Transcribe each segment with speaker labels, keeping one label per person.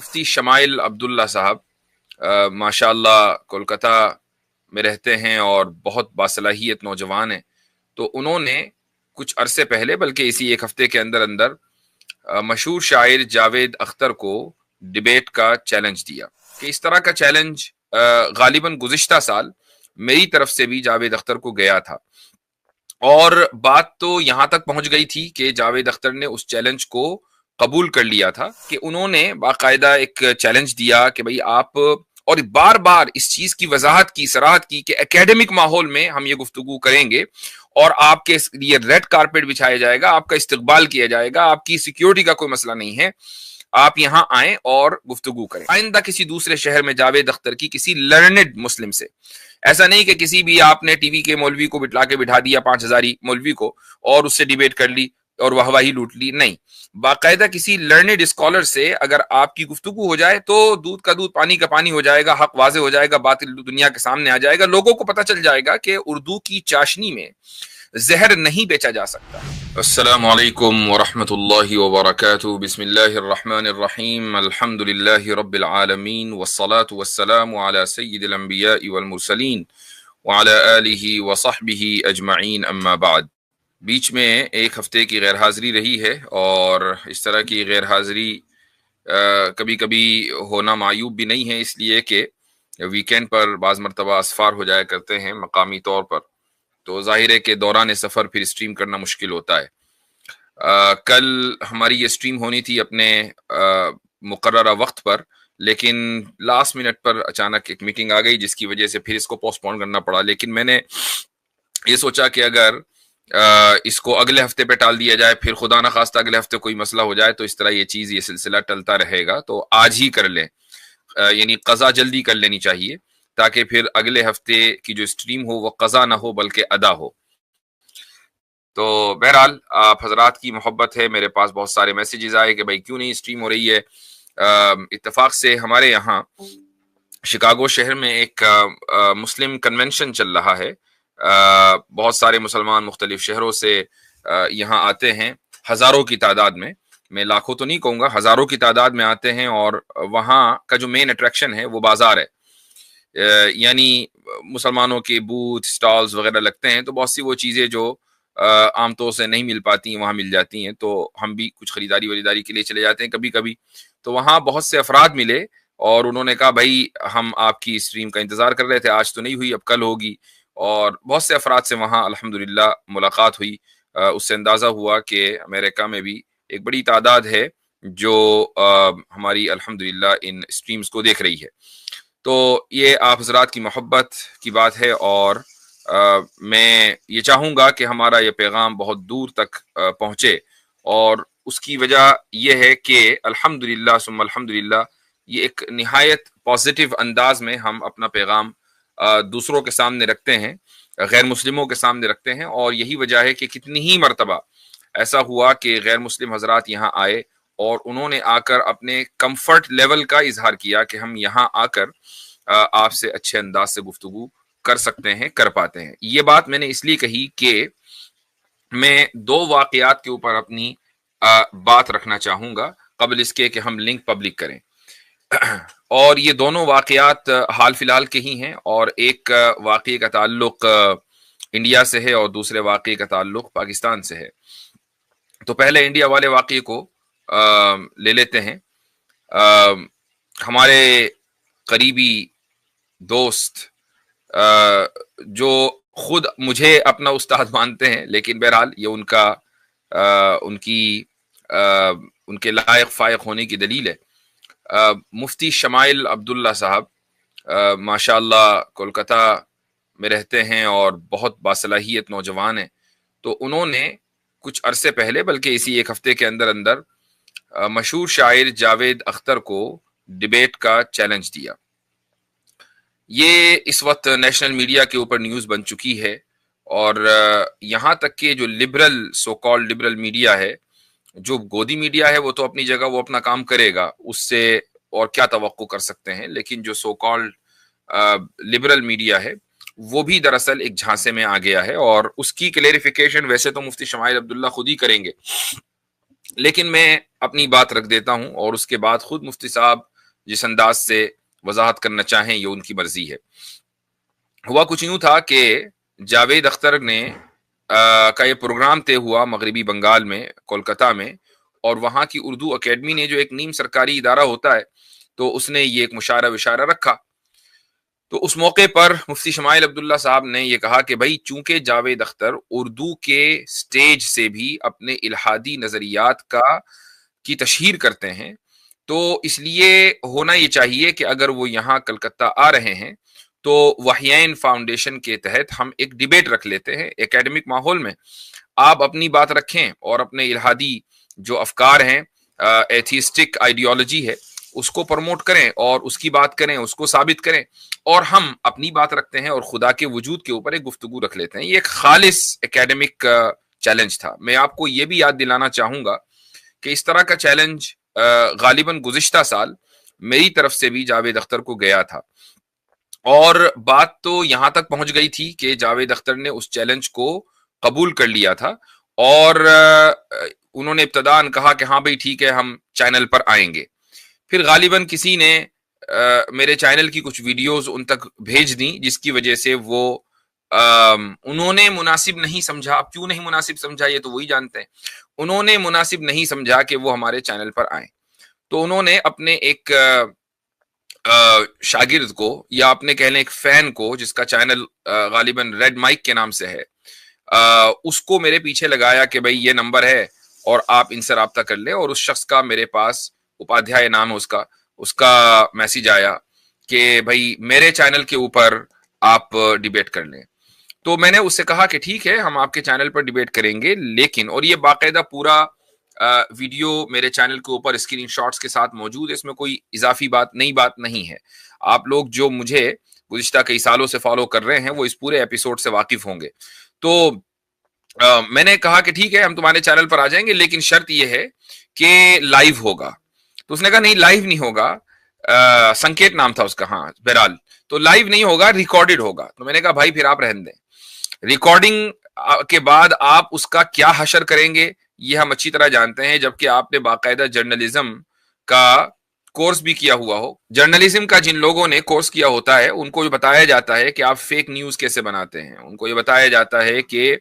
Speaker 1: मुफ्ती smile Abdullah साहब माशाअल्लाह कोलकाता में रहते हैं और बहुत बासलाहियत नौजवान हैं। तो उन्होंने कुछ अरसे पहले, बल्कि इसी एक हफ्ते के अंदर अंदर, मशहूर शायर जावेद अख्तर को डिबेट का चैलेंज दिया कि इस तरह का चैलेंज गालिबन गुज़िश्ता साल मेरी तरफ से भी जावेद अख्तर को गया था। और बात तो यहाँ तक पहुंच गई थी कि जावेद अख्तर ने उस चैलेंज को कबूल कर लिया था कि उन्होंने बाकायदा एक चैलेंज दिया कि भाई आप, और बार बार इस चीज की वजाहत की, सराहत की कि एकेडमिक माहौल में हम ये गुफ्तगू करेंगे और आपके लिए रेड कारपेट बिछाया जाएगा, आपका इस्तकबाल किया जाएगा, आपकी सिक्योरिटी का कोई मसला नहीं है, आप यहाँ आए और गुफ्तगू करें। आइंदा किसी दूसरे शहर में जावेद अख्तर की किसी लर्नेड मुस्लिम से, ऐसा नहीं कि किसी भी आपने टीवी के मौलवी को बिठा दिया 5,000 मौलवी को और उससे डिबेट कर ली और वाहवाही लूट ली, नहीं, बाकायदा किसी लर्नेड स्कॉलर से अगर आपकी गुफ्तगू हो जाए तो दूध का दूध पानी का पानी हो जाएगा, हक वाजे हो जाएगा, बातिल दुनिया के सामने आ जाएगा, लोगों को पता चल जाएगा कि उर्दू की चाशनी में जहर नहीं बेचा जा सकता। अस्सलामु अलैकुम व रहमतुल्लाहि व बरकातुहू। बिस्मिल्लाहिर रहमानिर रहीम। अल्हम्दुलिल्लाहि रब्बिल आलमीन वस्सलातु वस्सलामु अला सय्यिदिल अंबियाइ वल मुरसलीन व अला आलिहि व सहबिहि अजमईन, अम्मा बाद। बीच में एक हफ्ते की गैर हाजिरी रही है और इस तरह की गैर हाजिरी कभी कभी होना मायूब भी नहीं है, इसलिए कि वीकेंड पर बाज़ मरतबा असफार हो जाया करते हैं मकामी तौर पर, तो जाहिर है कि दौरान सफ़र फिर स्ट्रीम करना मुश्किल होता है। कल हमारी ये स्ट्रीम होनी थी अपने मुकर्ररा वक्त पर, लेकिन लास्ट मिनट पर अचानक एक मीटिंग आ गई जिसकी वजह से फिर इसको पोस्टपोन करना पड़ा। लेकिन मैंने ये सोचा कि अगर इसको अगले हफ्ते पे टाल दिया जाए, फिर खुदा ना खास्ता अगले हफ्ते कोई मसला हो जाए तो इस तरह ये सिलसिला टलता रहेगा, तो आज ही कर लें, यानी कज़ा जल्दी कर लेनी चाहिए ताकि फिर अगले हफ्ते की जो स्ट्रीम हो वो कज़ा ना हो बल्कि अदा हो। तो बहरहाल आप हजरात की मोहब्बत है, मेरे पास बहुत सारे मैसेजेस आए कि भाई क्यों नहीं स्ट्रीम हो रही है। इत्तेफाक से हमारे यहाँ शिकागो शहर में एक मुस्लिम कन्वेंशन चल रहा है। बहुत सारे मुसलमान मुख्तलिफ शहरों से यहाँ आते हैं, हज़ारों की तादाद में, मैं लाखों तो नहीं कहूँगा, हज़ारों की तादाद में आते हैं। और वहाँ का जो मेन अट्रैक्शन है वो बाज़ार है, यानी मुसलमानों के बूथ, स्टॉल्स वगैरह लगते हैं, तो बहुत सी वो चीज़ें जो आमतौर से नहीं मिल पाती वहाँ मिल जाती हैं। तो हम भी कुछ खरीदारी वरीदारी के लिए चले जाते हैं कभी कभी। तो वहाँ बहुत से अफराद मिले और उन्होंने कहा भाई हम आपकी स्ट्रीम का इंतज़ार कर रहे थे, आज तो नहीं हुई, अब कल होगी। और बहुत से अफराद से वहाँ अल्हम्दुलिल्लाह मुलाकात हुई। उससे अंदाज़ा हुआ कि अमेरिका में भी एक बड़ी तादाद है जो हमारी अल्हम्दुलिल्लाह इन स्ट्रीम्स को देख रही है। तो ये आप हज़रात की मोहब्बत की बात है और मैं ये चाहूँगा कि हमारा ये पैगाम बहुत दूर तक पहुँचे, और उसकी वजह यह है कि अल्हम्दुलिल्लाह सुम्मा अल्हम्दुलिल्लाह ये एक निहायत पॉजिटिव अंदाज में हम अपना पैगाम दूसरों के सामने रखते हैं, गैर मुस्लिमों के सामने रखते हैं। और यही वजह है कि कितनी ही मरतबा ऐसा हुआ कि गैर मुस्लिम हजरात यहाँ आए और उन्होंने आकर अपने कंफर्ट लेवल का इजहार किया कि हम यहाँ आकर आपसे अच्छे अंदाज से गुफ्तगू कर सकते हैं, कर पाते हैं। ये बात मैंने इसलिए कही कि मैं दो वाकयात के ऊपर अपनी बात रखना चाहूँगा कबल इसके कि हम लिंक पब्लिक करें। और ये दोनों वाकयात हाल फिलहाल के ही हैं, और एक वाक़ये का ताल्लुक इंडिया से है और दूसरे वाक़ये का ताल्लुक पाकिस्तान से है। तो पहले इंडिया वाले वाक़ये को ले लेते हैं। हमारे करीबी दोस्त जो खुद मुझे अपना उस्ताद मानते हैं, लेकिन बहरहाल ये उनके लायक फायक होने की दलील है, मुफ्ती शमाइल अब्दुल्ला साहब माशाअल्लाह कोलकाता में रहते हैं और बहुत बासलाहियत नौजवान हैं। तो उन्होंने कुछ अरसे पहले, बल्कि इसी एक हफ्ते के अंदर अंदर, मशहूर शायर जावेद अख्तर को डिबेट का चैलेंज दिया। ये इस वक्त नेशनल मीडिया के ऊपर न्यूज़ बन चुकी है, और यहाँ तक कि जो liberal, so called liberal media है, जो गोदी मीडिया है वो तो अपनी जगह वो अपना काम करेगा, उससे और क्या तवक्को कर सकते हैं, लेकिन जो सो कॉल्ड लिबरल मीडिया है वो भी दरअसल एक झांसे में आ गया है। और उसकी क्लेरिफिकेशन वैसे तो मुफ्ती शमाइल अब्दुल्ला खुद ही करेंगे, लेकिन मैं अपनी बात रख देता हूं और उसके बाद खुद मुफ्ती साहब جس انداز سے وضاحت کرنا چاہیں یہ ان کی مرضی ہے۔ ہوا کچھ یوں تھا کہ جاوید اختر نے کا یہ پروگرام طے ہوا مغربی بنگال میں، کولکتہ میں، اور وہاں کی اردو اکیڈمی نے جو ایک نیم سرکاری ادارہ ہوتا ہے تو اس نے یہ ایک مشارہ وشارہ رکھا۔ تو اس موقع پر مفتی شمائل عبداللہ صاحب نے یہ کہا کہ بھائی چونکہ جاوید اختر اردو کے سٹیج سے بھی اپنے الہادی نظریات کی تشہیر کرتے ہیں، تو اس لیے ہونا یہ چاہیے کہ اگر وہ یہاں کلکتہ آ رہے ہیں تو وحیین فاؤنڈیشن کے تحت ہم ایک ڈیبیٹ رکھ لیتے ہیں ایکیڈمک ماحول میں، آپ اپنی بات رکھیں اور اپنے الہادی جو افکار ہیں، ایتھیسٹک آئیڈیالوجی ہے، اس کو پروموٹ کریں اور اس کی بات کریں، اس کو ثابت کریں، اور ہم اپنی بات رکھتے ہیں اور خدا کے وجود کے اوپر ایک گفتگو رکھ لیتے ہیں۔ یہ ایک خالص ایکیڈمک چیلنج تھا۔ میں آپ کو یہ بھی یاد دلانا چاہوں گا کہ اس طرح کا چیلنج غالباً گزشتہ سال میری طرف سے بھی جاوید اختر کو گیا تھا، اور بات تو یہاں تک پہنچ گئی تھی کہ جاوید اختر نے اس چیلنج کو قبول کر لیا تھا، اور انہوں نے ابتداً کہا کہ ہاں بھائی ٹھیک ہے ہم چینل پر آئیں گے۔ پھر غالباً کسی نے میرے چینل کی کچھ ویڈیوز ان تک بھیج دیں، جس کی وجہ سے وہ انہوں نے مناسب نہیں سمجھا۔ اب کیوں نہیں مناسب سمجھا یہ تو وہی جانتے ہیں، انہوں نے مناسب نہیں سمجھا کہ وہ ہمارے چینل پر آئیں، تو انہوں نے اپنے ایک شاگرد کو، یا اپنے کہہ لیں ایک فین کو، جس کا چینل غالباً ریڈ مائک کے نام سے ہے، اس کو میرے پیچھے لگایا کہ بھائی یہ نمبر ہے اور آپ ان سے رابطہ کر لیں، اور اس شخص کا میرے پاس، اپادھیائے نام ہے اس کا میسیج آیا کہ بھائی میرے چینل کے اوپر آپ ڈیبیٹ کر لیں۔ تو میں نے اس سے کہا کہ ٹھیک ہے ہم آپ کے چینل پر ڈیبیٹ کریں گے، لیکن، اور یہ باقاعدہ پورا ویڈیو میرے چینل کے اوپر اسکرین شاٹس کے ساتھ موجود ہے، اس میں کوئی اضافی نئی بات نہیں ہے۔ آپ لوگ جو مجھے گزشتہ کئی سالوں سے فالو کر رہے ہیں وہ اس پورے ایپیسوڈ سے واقف ہوں گے۔ تو میں نے کہا کہ ٹھیک ہے ہم تمہارے چینل پر آ جائیں گے، لیکن شرط یہ ہے کہ لائیو ہوگا۔ تو اس نے کہا نہیں لائیو نہیں ہوگا، سنکیت نام تھا اس کا، ہاں بہرحال، تو لائیو نہیں ہوگا، ریکارڈڈ ہوگا۔ تو میں نے کہا بھائی پھر آپ رہن دیں، ریکارڈنگ کے بعد آپ اس کا کیا حشر کریں گے یہ ہم اچھی طرح جانتے ہیں، جبکہ آپ نے باقاعدہ جرنلزم کا کورس بھی کیا ہوا ہو۔ جرنلزم کا جن لوگوں نے کورس کیا ہوتا ہے ان کو یہ بتایا جاتا ہے کہ آپ فیک نیوز کیسے بناتے ہیں، ان کو یہ بتایا جاتا ہے کہ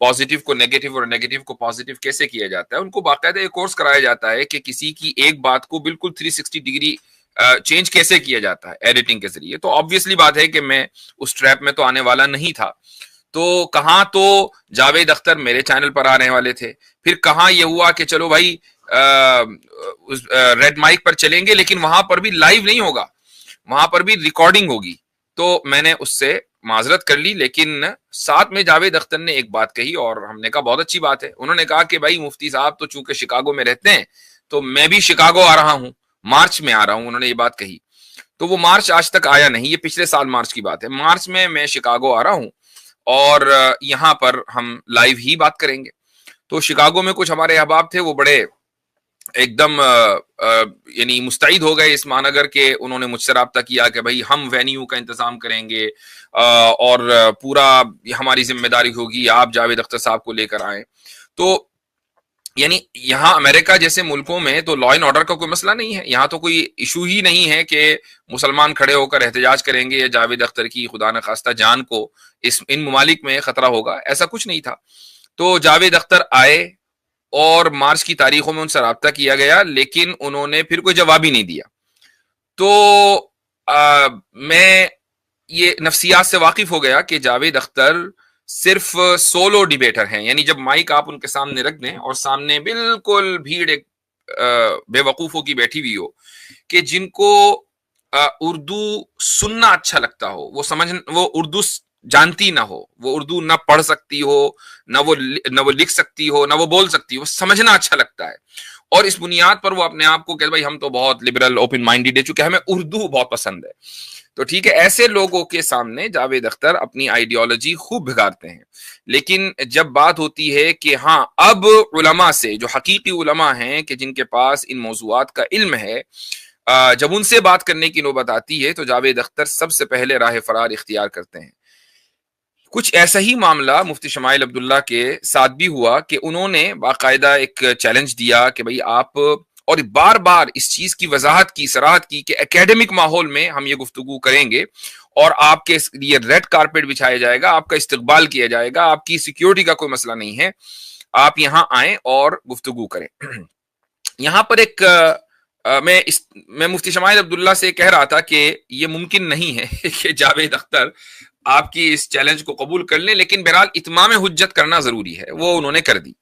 Speaker 1: پازیٹیو کو نیگیٹو اور نیگیٹو کو پازیٹیو کیسے کیا جاتا ہے، ان کو باقاعدہ یہ کورس کرایا جاتا ہے کہ کسی کی ایک بات کو بالکل 360 ڈگری چینج کیسے کیا جاتا ہے ایڈیٹنگ کے ذریعے۔ تو آبویسلی بات ہے کہ میں اس ٹریپ میں تو آنے والا نہیں تھا، تو کہاں تو جاوید اختر میرے چینل پر آنے والے تھے، پھر کہاں یہ ہوا کہ چلو بھائی ریڈ مائک پر چلیں گے، لیکن وہاں پر بھی لائیو نہیں ہوگا، وہاں پر بھی ریکارڈنگ ہوگی۔ تو میں نے اس سے معذرت کر لی، لیکن ساتھ میں جاوید اختر نے ایک بات کہی اور ہم نے کہا بہت اچھی بات ہے۔ انہوں نے کہا کہ بھائی مفتی صاحب تو چونکہ شکاگو میں رہتے ہیں تو میں بھی شکاگو آ رہا ہوں، مارچ میں آ رہا ہوں، انہوں نے یہ بات کہی۔ تو وہ مارچ آج تک آیا نہیں، یہ پچھلے سال مارچ کی بات ہے۔ مارچ میں شکاگو آ رہا ہوں اور یہاں پر ہم لائیو ہی بات کریں گے۔ تو شکاگو میں کچھ ہمارے احباب تھے، وہ بڑے ایک دم یعنی مستعد ہو گئے اس معنگر کے، انہوں نے مجھ سے رابطہ کیا کہ بھائی ہم وینیو کا انتظام کریں گے اور پورا ہماری ذمہ داری ہوگی، آپ جاوید اختر صاحب کو لے کر آئیں۔ تو یعنی یہاں امریکہ جیسے ملکوں میں تو لا اینڈ آرڈر کا کوئی مسئلہ نہیں ہے، یہاں تو کوئی ایشو ہی نہیں ہے کہ مسلمان کھڑے ہو کر احتجاج کریں گے یا جاوید اختر کی خدا نخواستہ جان کو ان ممالک میں خطرہ ہوگا، ایسا کچھ نہیں تھا۔ تو جاوید اختر آئے اور مارچ کی تاریخوں میں ان سے رابطہ کیا گیا، لیکن انہوں نے پھر کوئی جواب ہی نہیں دیا۔ تو میں یہ نفسیات سے واقف ہو گیا کہ جاوید اختر صرف سولو ڈیبیٹر ہیں، یعنی جب مائک آپ ان کے سامنے رکھ دیں اور سامنے بالکل بھیڑ ایک بے وقوفوں کی بیٹھی ہوئی ہو کہ جن کو اردو سننا اچھا لگتا ہو، وہ اردو جانتی نہ ہو، وہ اردو نہ پڑھ سکتی ہو، نہ وہ لکھ سکتی ہو، نہ وہ بول سکتی ہو، سمجھنا اچھا لگتا ہے، اور اس بنیاد پر وہ اپنے آپ کو کہ بھائی ہم تو بہت لبرل اوپن مائنڈیڈ ہے چونکہ ہمیں اردو بہت پسند ہے۔ تو ٹھیک ہے، ایسے لوگوں کے سامنے جاوید اختر اپنی آئیڈیالوجی خوب بھگارتے ہیں، لیکن جب بات ہوتی ہے کہ ہاں اب علماء سے، جو حقیقی علماء ہیں کہ جن کے پاس ان موضوعات کا علم ہے، جب ان سے بات کرنے کی نوبت آتی ہے تو جاوید اختر سب سے پہلے راہ فرار اختیار کرتے ہیں۔ کچھ ایسا ہی معاملہ مفتی شمائل عبداللہ کے ساتھ بھی ہوا کہ انہوں نے باقاعدہ ایک چیلنج دیا کہ بھئی آپ और बार बार इस चीज की वजाहत की, सराहत की कि एकेडमिक माहौल में हम ये गुफ्तगू करेंगे और आपके लिए रेड कारपेट बिछाया जाएगा, आपका इस्तकबाल किया जाएगा, आपकी सिक्योरिटी का कोई मसला नहीं है, आप यहां आए और गुफ्तगू करें। यहां पर एक मैं मुफ्ती शमाइल अब्दुल्ला से कह रहा था कि ये मुमकिन नहीं है कि जावेद अख्तर आपकी इस चैलेंज को कबूल कर लें, लेकिन बहरहाल इत्माम हुज्जत करना जरूरी है, वो उन्होंने कर दी।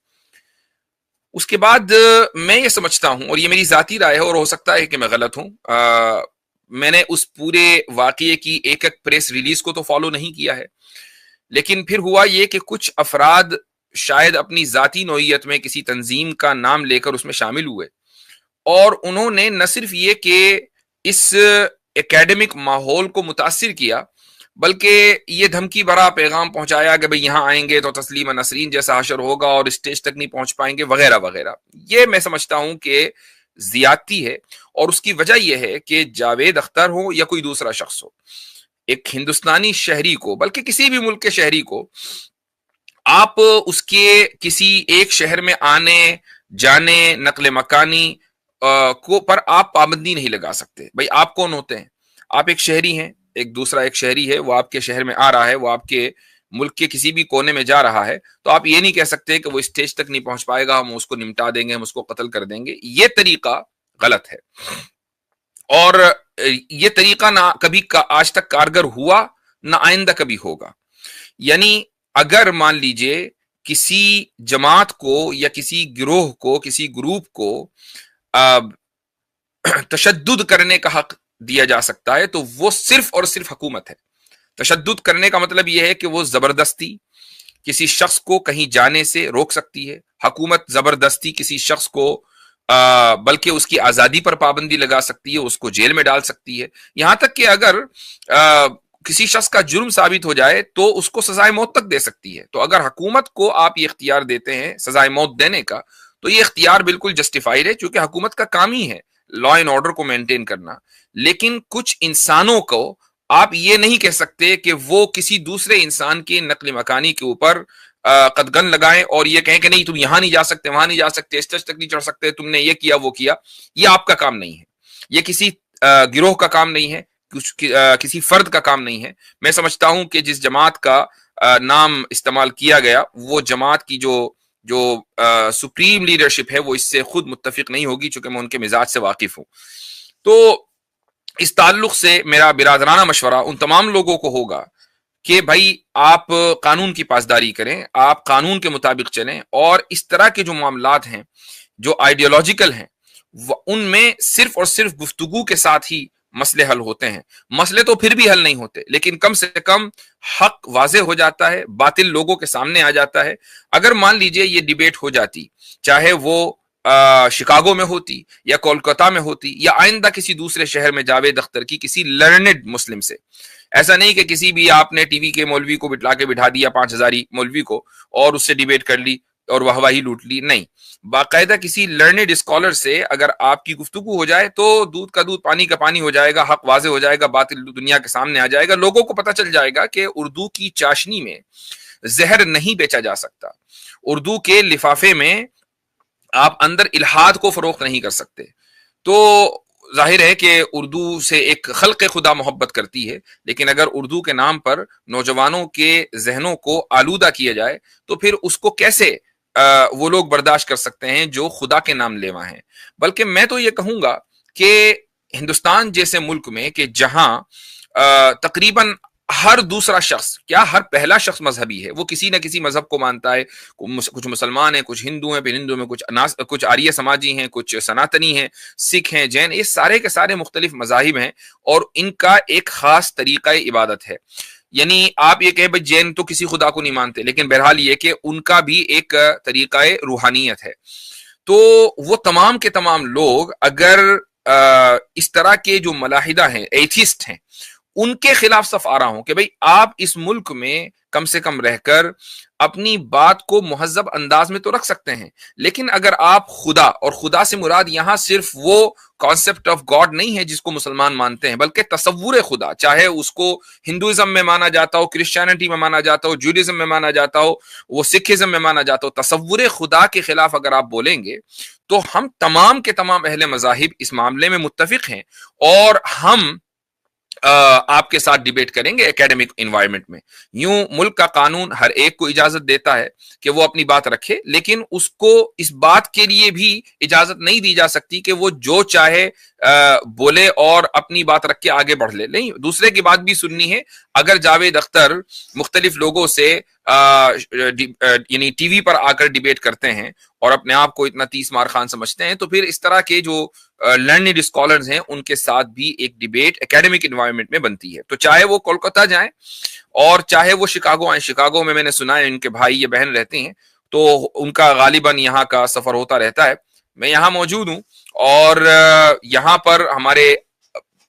Speaker 1: उसके बाद मैं ये समझता हूं, और ये मेरी जाती राय है और हो सकता है कि मैं गलत हूं, मैंने उस पूरे वाकये की एक एक प्रेस रिलीज को तो फॉलो नहीं किया है, लेकिन फिर हुआ ये कि कुछ अफराद शायद अपनी जाती नौइयत में किसी तंजीम का नाम लेकर उसमें शामिल हुए और उन्होंने न सिर्फ ये कि इस एकेडमिक माहौल को मुतासिर किया, बल्कि ये धमकी भरा पैगाम पहुंचाया कि भाई यहां आएंगे तो तस्लीमा नसरीन जैसा हशर होगा और स्टेज तक नहीं पहुंच पाएंगे वगैरह वगैरह। ये मैं समझता हूं कि ज्यादती है, और उसकी वजह यह है कि जावेद अख्तर हो या कोई दूसरा शख्स हो, एक हिंदुस्तानी शहरी को, बल्कि किसी भी मुल्क के शहरी को, आप उसके किसी एक शहर में आने जाने, नकले मकानी को पर आप पाबंदी नहीं लगा सकते। भाई आप कौन होते हैं? आप एक शहरी हैं, एक दूसरा एक शहरी है, वो आपके शहर में आ रहा है, वो आपके मुल्क के किसी भी कोने में जा रहा है, तो आप ये नहीं कह सकते कि वो स्टेज तक नहीं पहुंच पाएगा, हम उसको निपटा देंगे, हम उसको कत्ल कर देंगे। ये तरीका गलत है और ये तरीका ना कभी आज तक कारगर हुआ, ना आइंदा कभी होगा। यानी अगर मान लीजिए किसी जमात को या किसी गिरोह को, किसी ग्रुप को तशद्दुद करने का हक दिया जा सकता है, तो वो सिर्फ और सिर्फ हुकूमत है। तशद्दुद करने का मतलब यह है कि वो जबरदस्ती किसी शख्स को कहीं जाने से रोक सकती है। हुकूमत जबरदस्ती किसी शख्स को बल्कि उसकी आजादी पर पाबंदी लगा सकती है, उसको जेल में डाल सकती है। यहां तक कि अगर किसी शख्स का जुर्म साबित हो जाए तो उसको सजाए मौत तक दे सकती है। तो अगर हुकूमत को आप ये इख्तियार देते हैं सजाए मौत देने का, तो ये इख्तियार बिल्कुल जस्टिफाइड है, क्योंकि हुकूमत का काम ही है लॉ एंड ऑर्डर को मेंटेन करना। लेकिन कुछ इंसानों को आप ये नहीं कह सकते कि वो किसी दूसरे इंसान की नकली मकानी के ऊपर कदगन लगाएं और ये कहें कि नहीं तुम यहां नहीं जा सकते, वहां नहीं जा सकते, स्टेज तक नहीं चढ़ सकते, तुमने ये किया वो किया। ये आपका काम नहीं है, ये किसी गिरोह का काम नहीं है, किसी फर्द का काम नहीं है। मैं समझता हूं कि जिस जमात का नाम इस्तेमाल किया गया, वो जमात की जो सुप्रीम लीडरशिप है वो इससे खुद मुत्तफिक नहीं होगी, चूंकि मैं उनके मिजाज से वाकिफ हूं। तो इस ताल्लुक से मेरा बिरादराना मशवरा उन तमाम लोगों को होगा कि भाई आप कानून की पासदारी करें, आप कानून के मुताबिक चलें, और इस तरह के जो मामलात हैं जो आइडियोलॉजिकल हैं उनमें सिर्फ और सिर्फ गुफ्तगू के साथ ही मसले हल होते हैं। मसले तो फिर भी हल नहीं होते, लेकिन कम से कम हक वाजे हो जाता है, बातिल लोगों के सामने आ जाता है। अगर मान लीजिए ये डिबेट हो जाती, चाहे वो शिकागो में होती या कोलकाता में होती या आइंदा किसी दूसरे शहर में जावेद अख्तर की किसी लर्नेड मुस्लिम से, ऐसा नहीं कि किसी भी आपने टीवी के मौलवी को बिठा के बिठा दिया 5000 मौलवी को और उससे डिबेट कर ली और वाहवाही लूट ली, नहीं। बाकायदा किसी लर्नेड स्कॉलर से अगर आपकी गुफ्तगू हो जाए तो दूध का दूध पानी का पानी हो जाएगा, हक वाजे हो जाएगा, बातिल दुनिया के सामने आ जाएगा। लोगों को पता चल जाएगा कि उर्दू की चाशनी में जहर नहीं बेचा जा सकता, उर्दू के लिफाफे में आप अंदर इल्हाद को फरोख्त नहीं कर सकते। तो जाहिर है कि उर्दू से एक खल्क़े खुदा मोहब्बत करती है, लेकिन अगर उर्दू के नाम पर नौजवानों के जहनों को आलूदा किया जाए तो फिर उसको कैसे वो लोग बर्दाश्त कर सकते हैं जो खुदा के नाम लेवा हैं। बल्कि मैं तो ये कहूंगा कि हिंदुस्तान जैसे मुल्क में कि जहां तकरीबन हर दूसरा शख्स, क्या हर पहला शख्स मजहबी है, वो किसी न किसी मजहब को मानता है। कुछ मुसलमान हैं, कुछ हिंदू हैं, फिर हिंदू में कुछ आर्य समाजी हैं, कुछ सनातनी हैं, सिख हैं, जैन, ये सारे के सारे मुख्तलिफ मजाहिब हैं और इनका एक खास तरीका इबादत है। यानी आप ये कहें भाई जैन तो किसी खुदा को नहीं मानते, लेकिन बहरहाल ये कि उनका भी एक तरीका रूहानियत है। तो वो तमाम के तमाम लोग अगर इस तरह के जो मलाहिदा हैं, एथिस्ट हैं, ان کے خلاف صف آ رہا ہوں کہ بھئی آپ اس ملک میں کم سے کم رہ کر اپنی بات کو مہذب انداز میں تو رکھ سکتے ہیں، لیکن اگر آپ خدا، اور خدا سے مراد یہاں صرف وہ کانسیپٹ آف گاڈ نہیں ہے جس کو مسلمان مانتے ہیں، بلکہ تصور خدا، چاہے اس کو ہندوازم میں مانا جاتا ہو، کرسچینٹی میں مانا جاتا ہو، جوڈیزم میں مانا جاتا ہو، وہ سکھزم میں مانا جاتا ہو، تصور خدا کے خلاف اگر آپ بولیں گے تو ہم تمام کے تمام اہل مذاہب اس معاملے میں متفق ہیں، اور ہم آپ کے ساتھ ڈیبیٹ کریں گے اکیڈمک انوائرمنٹ میں۔ یوں ملک کا قانون ہر ایک کو اجازت دیتا ہے کہ وہ اپنی بات رکھے، لیکن اس کو اس بات کے لیے بھی اجازت نہیں دی جا سکتی کہ وہ جو چاہے بولے اور اپنی بات رکھ کے آگے بڑھ لے، نہیں، دوسرے کی بات بھی سننی ہے۔ اگر جاوید اختر مختلف لوگوں سے یعنی ٹی وی پر آ کر ڈیبیٹ کرتے ہیں اور اپنے آپ کو اتنا 30 مار خان سمجھتے ہیں، تو پھر اس طرح کے جو لرنڈ اسکالرز ہیں ان کے ساتھ بھی ایک ڈیبیٹ اکیڈمک انوائرمنٹ میں بنتی ہے۔ تو چاہے وہ کولکتہ جائیں اور چاہے وہ شکاگو آئیں، شکاگو میں نے سنا ہے ان کے بھائی یا بہن رہتے ہیں، تو ان کا غالباً یہاں کا سفر ہوتا رہتا ہے۔ میں یہاں موجود ہوں اور یہاں پر ہمارے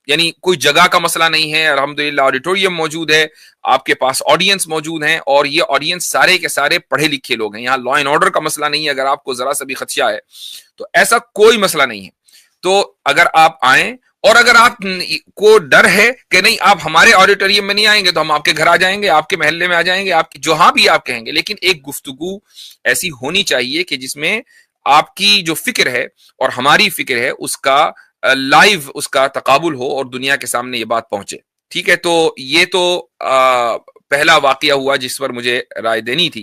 Speaker 1: یعنی کوئی جگہ کا مسئلہ نہیں ہے، الحمدللہ آڈیٹوریم موجود ہے، آپ کے پاس آڈینس موجود ہیں، اور یہ آڈینس سارے کے سارے پڑھے لکھے لوگ ہیں۔ یہاں لا اینڈ آرڈر کا مسئلہ نہیں ہے، اگر آپ کو ذرا سا بھی خدشہ ہے تو ایسا کوئی مسئلہ نہیں ہے۔ تو اگر آپ آئیں، اور اگر آپ کو ڈر ہے کہ نہیں آپ ہمارے آڈیٹوریم میں نہیں آئیں گے تو ہم آپ کے گھر آ جائیں گے، آپ کے محلے میں آ جائیں گے، آپ جہاں بھی آپ کہیں گے، لیکن ایک گفتگو ایسی ہونی چاہیے کہ جس میں آپ کی جو فکر ہے اور ہماری فکر ہے اس کا لائیو اس کا تقابل ہو اور دنیا کے سامنے یہ بات پہنچے۔ ٹھیک ہے، تو یہ تو پہلا واقعہ ہوا جس پر مجھے رائے دینی تھی۔